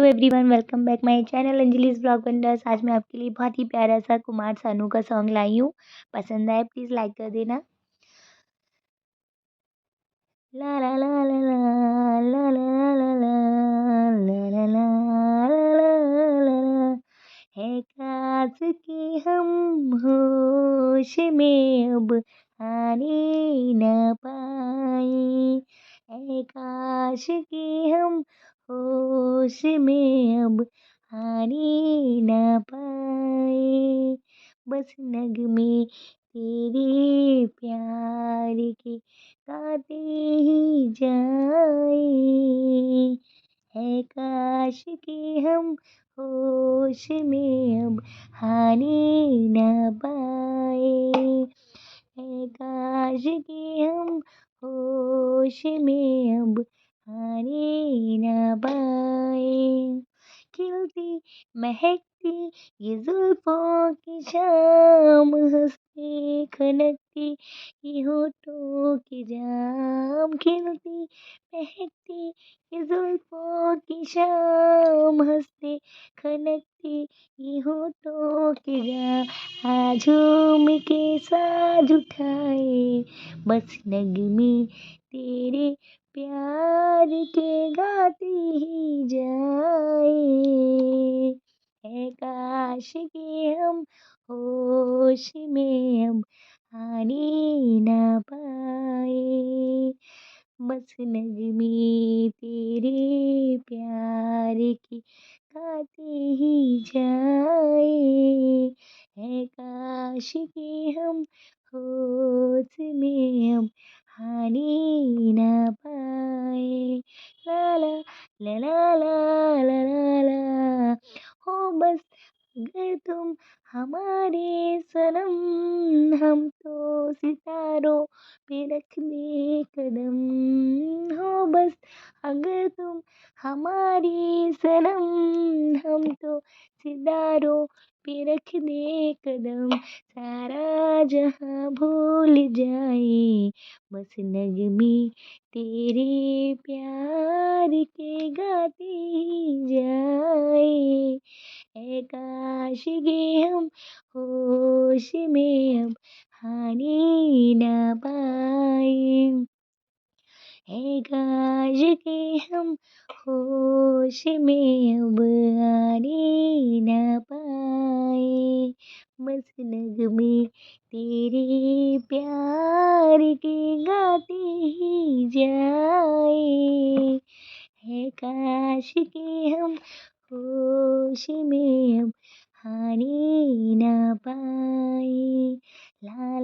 Everyone, welcome back my channel Anjali's blog wonders. आज मैं आपके लिए बहुत ही प्यारा सा कुमार सानू का सॉन्ग लाई हूँ। पसंद आए प्लीज़ लाइक कर देना। ला ला ला ला ला ला ला ला ला ला ला ला ला ला। है काश कि हम होश में अब आने न पाए। है काश कि हम होश में अब आने न पाए। बस नगमे तेरे प्यार के गाते ही जाए। है काश कि हम होश में अब आने न पाए। है काश कि हम होश में अब आने न पाए। खिलती महकती ये जुल्फों की शाम, हंसती खनकती ये होठों की जाम। खिलती महकती ये जुल्फों की शाम, हंसती खनकती ये होठों की जाम। आज झूम के साज उठाए, बस नगमे तेरे प्यार के गाते ही जाए। है काश कि हम होश में अब आने ना पाए। बस नगमे तेरे प्यार की गाते ही जाए। है काश कि हम होश में अब आने ना पाए। ला ला ला ला ला ला ला ला। हो बस अगर तुम हमारे सनम, हम तो सितारों पे रख दे कदम। हो बस अगर तुम हमारी सनम, हम तो सितारों पे रख दे कदम। सारा जहां भूल जाए, बस नगमे तेरे प्यार के गाते ही जाए। है काश कि हम होश में अब आने ना पाए। है काश कि हम होश में अब आने ना पाए। बस नगमे तेरे प्यार के गाते ही जाए। है काश कि हम होश में अब आने ना पाए। ला